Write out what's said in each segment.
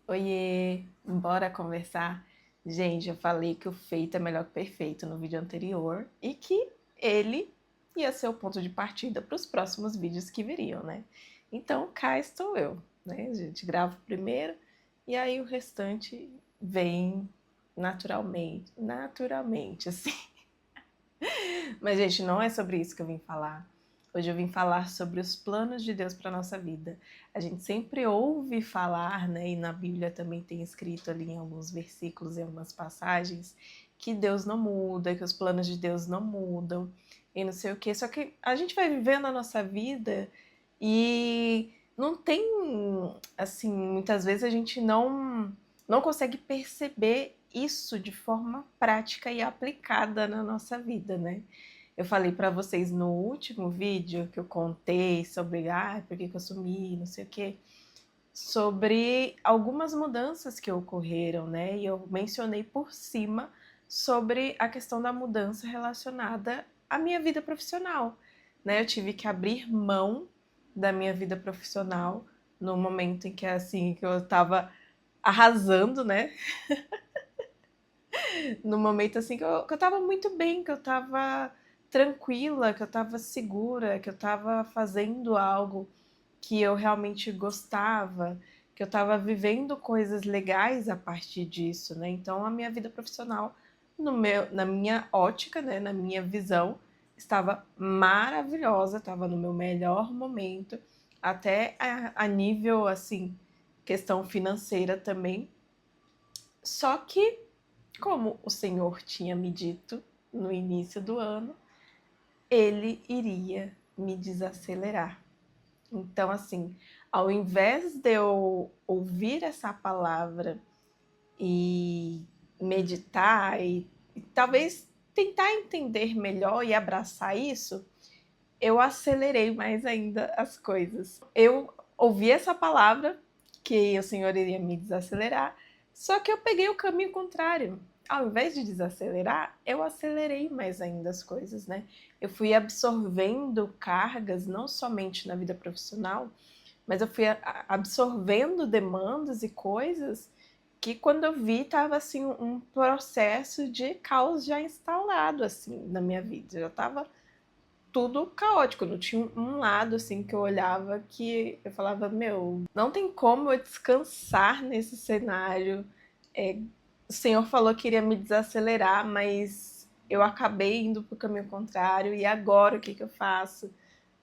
Oiê, bora conversar? Gente, eu falei que o feito é melhor que o perfeito no vídeo anterior e que ele ia ser o ponto de partida para os próximos vídeos que viriam, né? Então, cá estou eu, né? A gente grava o primeiro e aí o restante vem naturalmente, assim. Mas, gente, não é sobre isso que eu vim falar. Hoje eu vim falar sobre os planos de Deus para a nossa vida. A gente sempre ouve falar, né, e na Bíblia também tem escrito ali em alguns versículos, em algumas passagens, que Deus não muda, que os planos de Deus não mudam, e não sei o quê. Só que a gente vai vivendo a nossa vida e não tem, assim, muitas vezes a gente não consegue perceber isso de forma prática e aplicada na nossa vida, né? Eu falei para vocês no último vídeo que eu contei sobre por que eu sumi, não sei o quê, sobre algumas mudanças que ocorreram, né? E eu mencionei por cima sobre a questão da mudança relacionada à minha vida profissional, né? Eu tive que abrir mão da minha vida profissional no momento em que assim que eu estava arrasando, né? No momento assim que eu tava muito bem, que eu tava tranquila, que eu tava segura, que eu tava fazendo algo que eu realmente gostava, que eu tava vivendo coisas legais a partir disso, né? Então a minha vida profissional, na minha ótica, né, na minha visão, estava maravilhosa, estava no meu melhor momento, até a nível assim, questão financeira também. Só que como o Senhor tinha me dito no início do ano, ele iria me desacelerar. Então, assim, ao invés de eu ouvir essa palavra e meditar e talvez tentar entender melhor e abraçar isso, eu acelerei mais ainda as coisas. Eu ouvi essa palavra, que o Senhor iria me desacelerar, só que eu peguei o caminho contrário. Ao invés de desacelerar, eu acelerei mais ainda as coisas, né? Eu fui absorvendo cargas, não somente na vida profissional, mas eu fui absorvendo demandas e coisas que quando eu vi estava assim um processo de caos já instalado assim na minha vida. Eu já estava tudo caótico, não tinha um lado assim que eu olhava que eu falava, meu, não tem como eu descansar nesse cenário. O Senhor falou que iria me desacelerar, mas eu acabei indo para o caminho contrário, e agora o que eu faço?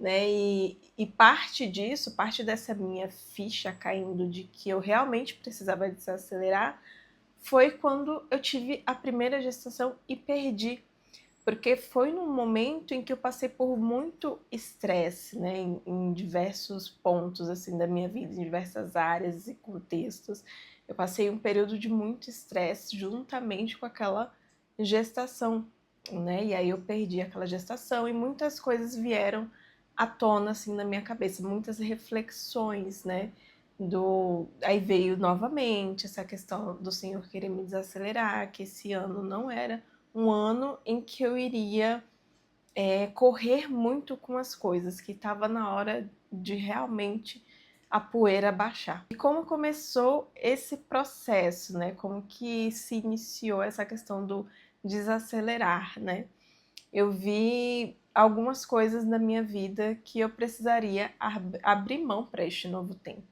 Né? E parte disso, parte dessa minha ficha caindo de que eu realmente precisava desacelerar, foi quando eu tive a primeira gestação e perdi, porque foi num momento em que eu passei por muito estresse, né, em diversos pontos assim da minha vida, em diversas áreas e contextos. Eu passei um período de muito estresse juntamente com aquela gestação, né? E aí eu perdi aquela gestação e muitas coisas vieram à tona assim na minha cabeça, muitas reflexões, né? Aí veio novamente essa questão do Senhor querer me desacelerar, que esse ano não era um ano em que eu iria correr muito com as coisas, que estava na hora de realmente a poeira baixar. E como começou esse processo, né? Como que se iniciou essa questão do desacelerar, né? Eu vi algumas coisas na minha vida que eu precisaria abrir mão para este novo tempo.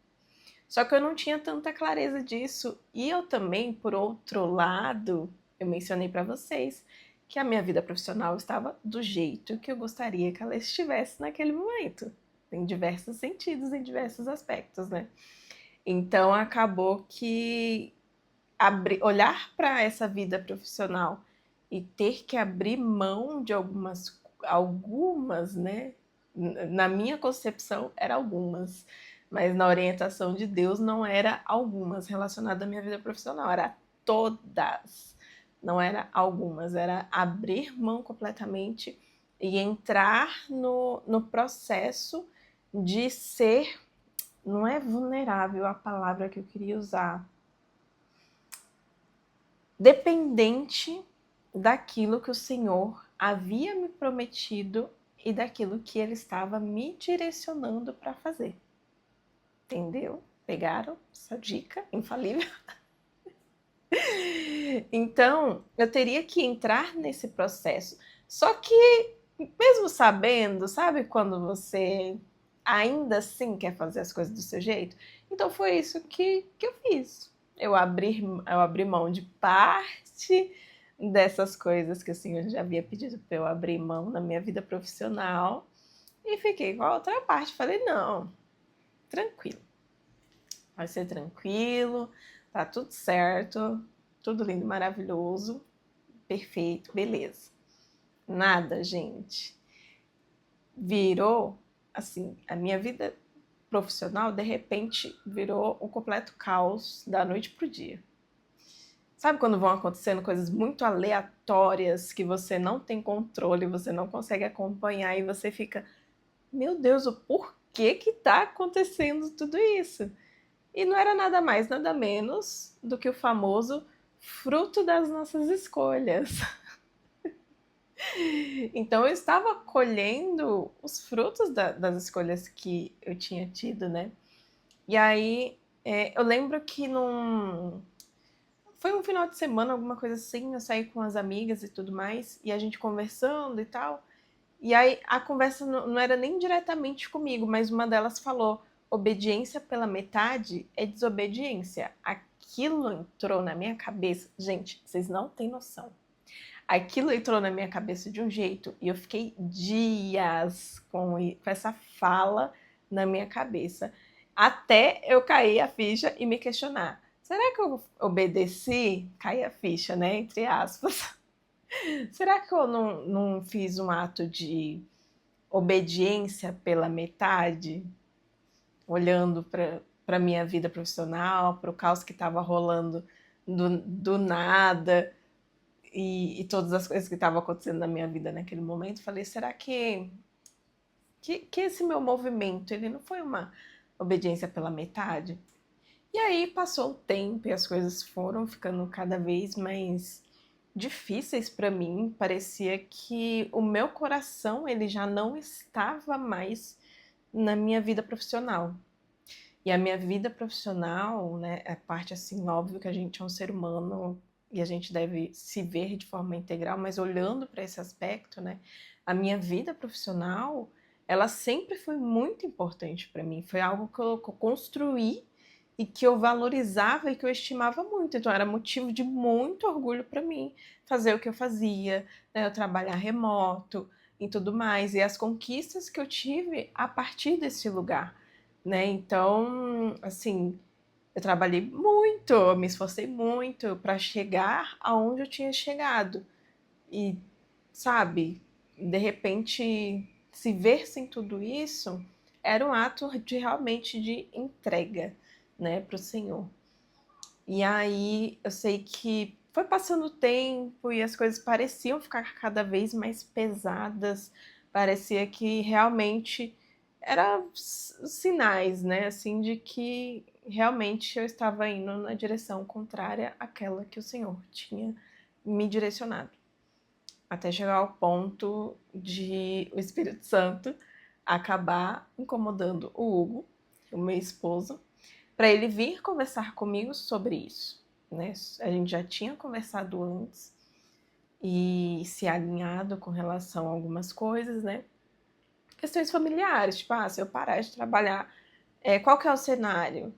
Só que eu não tinha tanta clareza disso. E eu também, por outro lado, eu mencionei para vocês que a minha vida profissional estava do jeito que eu gostaria que ela estivesse naquele momento, em diversos sentidos, em diversos aspectos, né? Então acabou que olhar para essa vida profissional e ter que abrir mão de algumas, né? Na minha concepção, era algumas, mas na orientação de Deus não era algumas relacionadas à minha vida profissional, era todas. Não era algumas, era abrir mão completamente e entrar no processo de ser, não é vulnerável a palavra que eu queria usar, dependente daquilo que o Senhor havia me prometido e daquilo que Ele estava me direcionando para fazer. Entendeu? Pegaram essa dica infalível? Então, eu teria que entrar nesse processo. Só que, mesmo sabendo, sabe quando você ainda assim quer fazer as coisas do seu jeito? Então, foi isso que eu fiz. Eu abri mão de parte dessas coisas que assim, eu já havia pedido para eu abrir mão na minha vida profissional e fiquei com a outra parte. Falei, não, tranquilo, vai ser tranquilo, tá tudo certo, tudo lindo, maravilhoso, perfeito, beleza. Nada, gente. Virou, assim, a minha vida profissional, de repente, virou um completo caos da noite pro dia. Sabe quando vão acontecendo coisas muito aleatórias que você não tem controle, você não consegue acompanhar e você fica, meu Deus, o porquê que tá acontecendo tudo isso? E não era nada mais, nada menos do que o famoso fruto das nossas escolhas. Então eu estava colhendo os frutos das escolhas que eu tinha tido, né? E aí eu lembro que foi um final de semana, alguma coisa assim, eu saí com as amigas e tudo mais, e a gente conversando e tal. E aí a conversa não era nem diretamente comigo, mas uma delas falou: obediência pela metade é desobediência. Aquilo entrou na minha cabeça. Gente, vocês não têm noção. Aquilo entrou na minha cabeça de um jeito e eu fiquei dias com essa fala na minha cabeça. Até eu cair a ficha e me questionar. Será que eu obedeci? Cair a ficha, né? Entre aspas. Será que eu não fiz um ato de obediência pela metade? Olhando para a minha vida profissional, para o caos que estava rolando do nada e todas as coisas que estavam acontecendo na minha vida naquele momento, falei, será que esse meu movimento ele não foi uma obediência pela metade? E aí passou o tempo e as coisas foram ficando cada vez mais difíceis para mim. Parecia que o meu coração ele já não estava mais na minha vida profissional. E a minha vida profissional, né, é parte assim, óbvio que a gente é um ser humano e a gente deve se ver de forma integral, mas olhando para esse aspecto, né, a minha vida profissional, ela sempre foi muito importante para mim. Foi algo que eu construí e que eu valorizava e que eu estimava muito. Então era motivo de muito orgulho para mim fazer o que eu fazia, né, eu trabalhar remoto e tudo mais, e as conquistas que eu tive a partir desse lugar, né? Então, assim, eu trabalhei muito, eu me esforcei muito para chegar aonde eu tinha chegado. E, sabe, de repente, se ver sem tudo isso era um ato de realmente de entrega, né, para o Senhor. E aí eu sei que foi passando o tempo e as coisas pareciam ficar cada vez mais pesadas, parecia que realmente eram sinais, né, assim, de que realmente eu estava indo na direção contrária àquela que o Senhor tinha me direcionado. Até chegar ao ponto de o Espírito Santo acabar incomodando o Hugo, o meu esposo, para ele vir conversar comigo sobre isso, né? A gente já tinha conversado antes e se alinhado com relação a algumas coisas, né? Questões familiares, tipo, se eu parar de trabalhar, qual que é o cenário?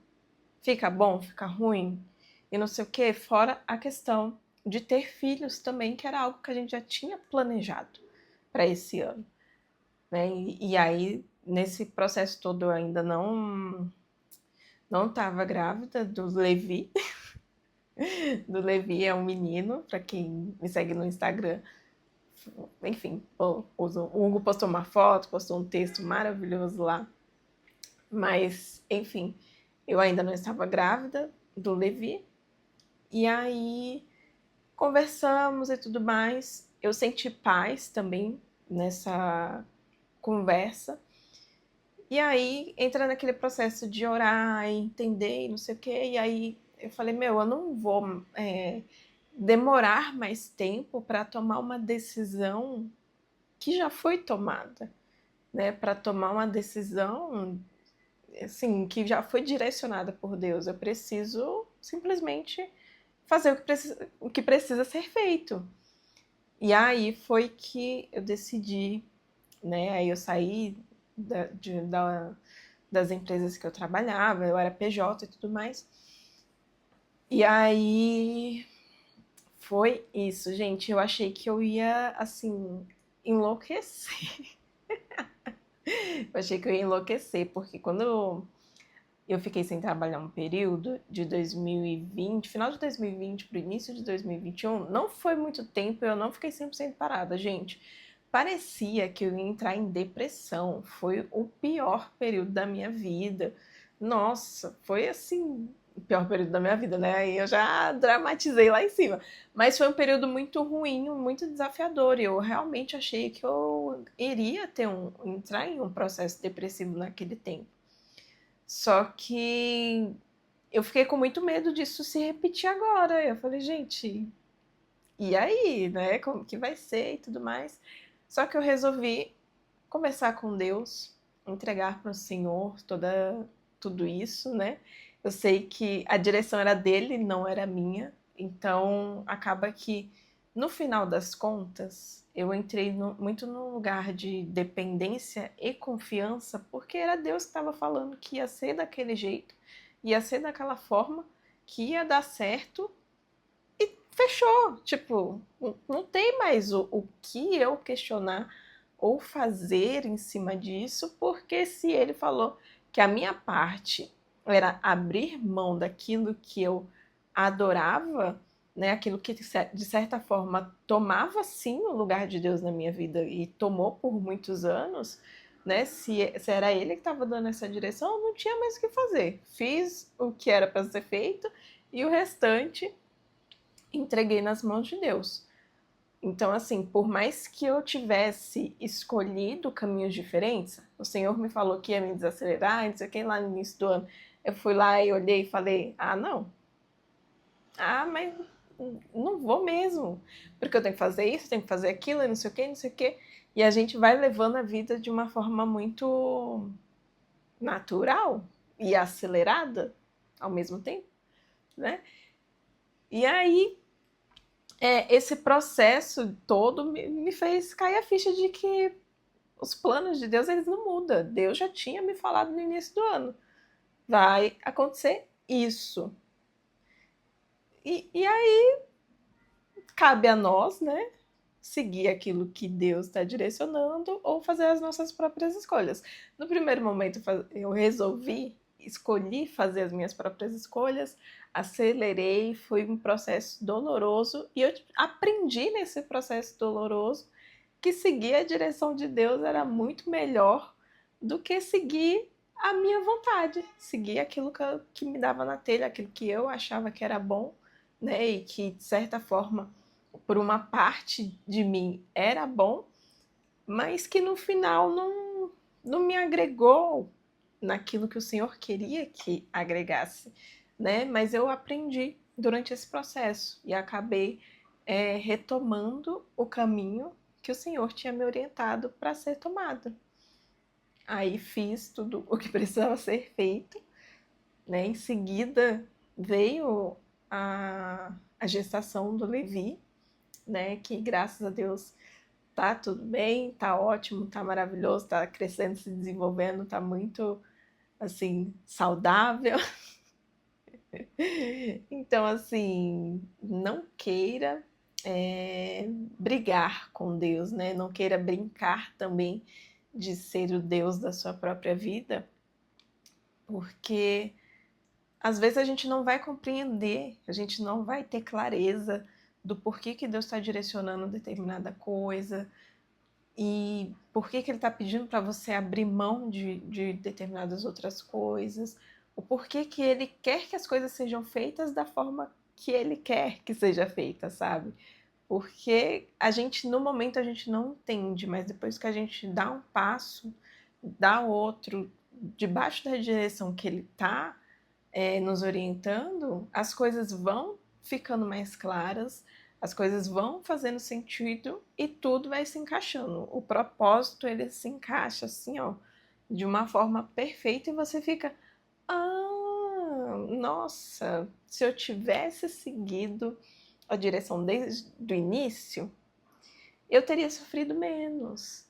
Fica bom? Fica ruim? E não sei o quê, fora a questão de ter filhos também, que era algo que a gente já tinha planejado para esse ano, né? E aí, nesse processo todo, eu ainda não estava grávida do Levi. Do Levi é um menino, para quem me segue no Instagram. Enfim, o Hugo postou uma foto, postou um texto maravilhoso lá. Mas, enfim, eu ainda não estava grávida do Levi. E aí conversamos e tudo mais. Eu senti paz também nessa conversa. E aí entra naquele processo de orar e entender e não sei o quê. E aí eu falei, eu não vou demorar mais tempo para tomar uma decisão que já foi tomada, né? Para tomar uma decisão assim, que já foi direcionada por Deus. Eu preciso simplesmente fazer o que precisa ser feito. E aí foi que eu decidi, né? Aí eu saí das empresas que eu trabalhava, eu era PJ e tudo mais. E aí foi isso, gente. Eu achei que eu ia, assim, enlouquecer. Eu achei que eu ia enlouquecer, porque quando eu fiquei sem trabalhar um período de 2020, final de 2020 para o início de 2021, não foi muito tempo, eu não fiquei 100% parada, gente. Parecia que eu ia entrar em depressão. Foi o pior período da minha vida. Nossa, foi assim, o pior período da minha vida, né? Aí eu já dramatizei lá em cima. Mas foi um período muito ruim, muito desafiador. E eu realmente achei que eu iria entrar em um processo depressivo naquele tempo. Só que eu fiquei com muito medo disso se repetir agora. Eu falei, gente, e aí, né? Como que vai ser e tudo mais. Só que eu resolvi conversar com Deus, entregar para o Senhor tudo isso, né? Eu sei que a direção era dele, não era minha. Então acaba que no final das contas eu entrei muito num lugar de dependência e confiança, porque era Deus que estava falando que ia ser daquele jeito, ia ser daquela forma, que ia dar certo e fechou. Tipo, não tem mais o que eu questionar ou fazer em cima disso, porque se ele falou que a minha parte era abrir mão daquilo que eu adorava, né, aquilo que de certa forma tomava sim o lugar de Deus na minha vida e tomou por muitos anos, né? Se era ele que estava dando essa direção, eu não tinha mais o que fazer. Fiz o que era para ser feito e o restante entreguei nas mãos de Deus. Então, assim, por mais que eu tivesse escolhido caminhos diferentes, o Senhor me falou que ia me desacelerar, não sei o que, lá no início do ano. Eu fui lá e olhei e falei: ah, não. Ah, mas não vou mesmo. Porque eu tenho que fazer isso, tenho que fazer aquilo, e não sei o que, não sei o que. E a gente vai levando a vida de uma forma muito natural e acelerada ao mesmo tempo, né? E aí esse processo todo me fez cair a ficha de que os planos de Deus, eles não mudam. Deus já tinha me falado no início do ano. Vai acontecer isso. E aí cabe a nós, né? Seguir aquilo que Deus está direcionando ou fazer as nossas próprias escolhas. No primeiro momento, eu escolhi fazer as minhas próprias escolhas, acelerei, foi um processo doloroso e eu aprendi nesse processo doloroso que seguir a direção de Deus era muito melhor do que seguir a minha vontade, seguir aquilo que me dava na telha, aquilo que eu achava que era bom, né? E que, de certa forma, por uma parte de mim era bom, mas que no final não me agregou naquilo que o Senhor queria que agregasse, né? Mas eu aprendi durante esse processo e acabei retomando o caminho que o Senhor tinha me orientado para ser tomado. Aí fiz tudo o que precisava ser feito, né? Em seguida veio a gestação do Levi, né? Que graças a Deus tá tudo bem, tá ótimo, tá maravilhoso, tá crescendo, se desenvolvendo, tá muito assim saudável. Então, assim, não queira brigar com Deus, né? Não queira brincar também de ser o Deus da sua própria vida, porque às vezes a gente não vai compreender, a gente não vai ter clareza do porquê que Deus está direcionando determinada coisa e por que Ele está pedindo para você abrir mão de determinadas outras coisas, o porquê que Ele quer que as coisas sejam feitas da forma que Ele quer que seja feita, sabe? Porque a gente, no momento, a gente não entende, mas depois que a gente dá um passo, dá outro, debaixo da direção que Ele está nos orientando, as coisas vão ficando mais claras, as coisas vão fazendo sentido e tudo vai se encaixando. O propósito, ele se encaixa assim, ó, de uma forma perfeita e você fica, nossa, se eu tivesse seguido a direção desde o início, eu teria sofrido menos.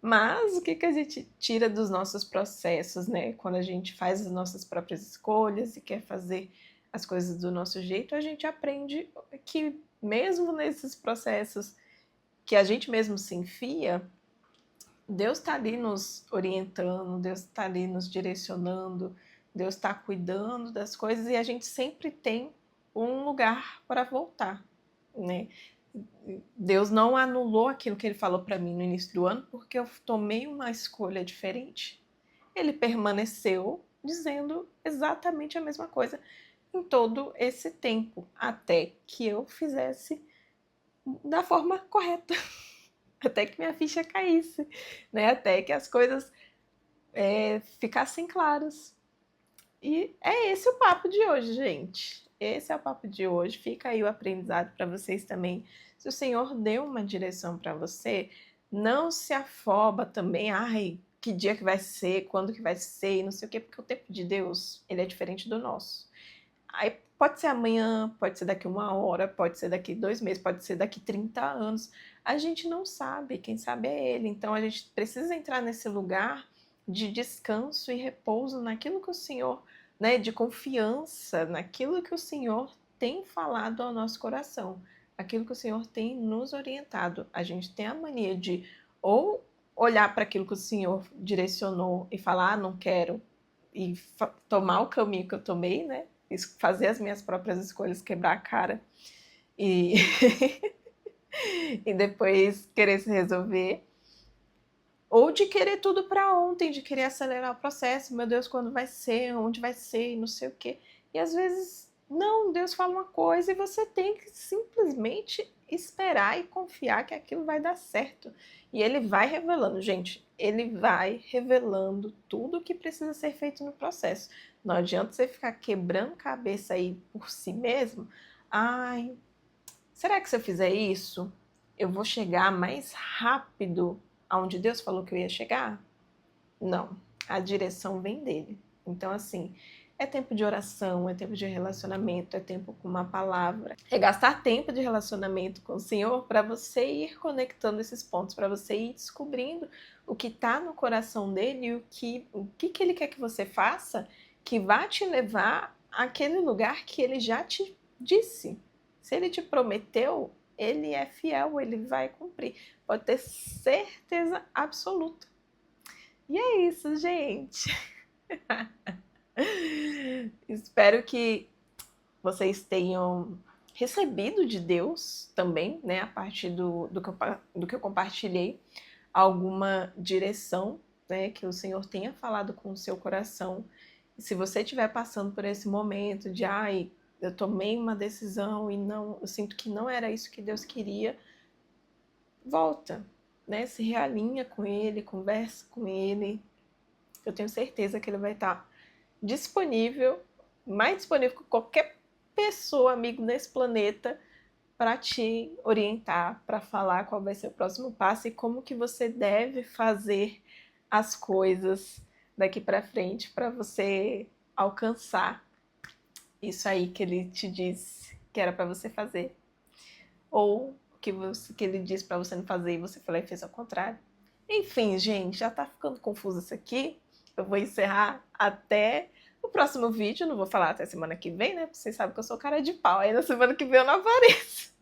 Mas o que a gente tira dos nossos processos, né? Quando a gente faz as nossas próprias escolhas e quer fazer as coisas do nosso jeito, a gente aprende que mesmo nesses processos que a gente mesmo se enfia, Deus está ali nos orientando, Deus está ali nos direcionando, Deus está cuidando das coisas e a gente sempre tem um lugar para voltar, né? Deus não anulou aquilo que ele falou para mim no início do ano porque eu tomei uma escolha diferente. Ele permaneceu dizendo exatamente a mesma coisa em todo esse tempo, até que eu fizesse da forma correta, até que minha ficha caísse, né? Até que as coisas ficassem claras. E é esse o papo de hoje, gente. Esse é o papo de hoje. Fica aí o aprendizado para vocês também. Se o Senhor deu uma direção para você, não se afoba também. Ai, que dia que vai ser, quando que vai ser, não sei o quê, porque o tempo de Deus, ele é diferente do nosso. Aí pode ser amanhã, pode ser daqui 1 hora, pode ser daqui 2 meses, pode ser daqui 30 anos. A gente não sabe, quem sabe é Ele. Então a gente precisa entrar nesse lugar de descanso e repouso naquilo que o Senhor, né, de confiança naquilo que o Senhor tem falado ao nosso coração, aquilo que o Senhor tem nos orientado. A gente tem a mania de ou olhar para aquilo que o Senhor direcionou e falar, não quero, e tomar o caminho que eu tomei, né? Fazer as minhas próprias escolhas, quebrar a cara e, e depois querer se resolver. Ou de querer tudo para ontem, de querer acelerar o processo. Meu Deus, quando vai ser, onde vai ser, e não sei o quê. E às vezes, não, Deus fala uma coisa e você tem que simplesmente esperar e confiar que aquilo vai dar certo. E ele vai revelando, gente, ele vai revelando tudo o que precisa ser feito no processo. Não adianta você ficar quebrando cabeça aí por si mesmo. Ai, será que se eu fizer isso, eu vou chegar mais rápido aonde Deus falou que eu ia chegar? Não, a direção vem dele. Então, assim, é tempo de oração, é tempo de relacionamento, é tempo com uma palavra. É gastar tempo de relacionamento com o Senhor para você ir conectando esses pontos, para você ir descobrindo o que está no coração dele e o que ele quer que você faça que vai te levar àquele lugar que ele já te disse. Se ele te prometeu, ele é fiel, ele vai cumprir. Pode ter certeza absoluta. E é isso, gente. Espero que vocês tenham recebido de Deus também, né, a partir do que eu compartilhei, alguma direção, né, que o Senhor tenha falado com o seu coração. E se você estiver passando por esse momento de, ai, eu tomei uma decisão e não, eu sinto que não era isso que Deus queria, volta, né, se realinha com Ele, conversa com Ele. Eu tenho certeza que Ele vai estar disponível, mais disponível que qualquer pessoa, amigo nesse planeta, para te orientar, para falar qual vai ser o próximo passo e como que você deve fazer as coisas daqui para frente para você alcançar isso aí que ele te disse que era para você fazer. Ou que ele disse para você não fazer e você foi lá e fez ao contrário. Enfim, gente, já tá ficando confuso isso aqui. Eu vou encerrar até o próximo vídeo. Não vou falar até semana que vem, né? Porque vocês sabem que eu sou cara de pau. Aí na semana que vem eu não apareço.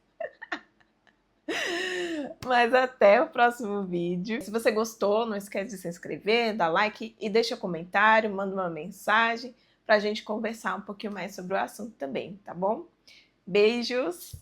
Mas até o próximo vídeo. Se você gostou, não esquece de se inscrever, dar like e deixa um comentário, manda uma mensagem pra gente conversar um pouquinho mais sobre o assunto também, tá bom? Beijos!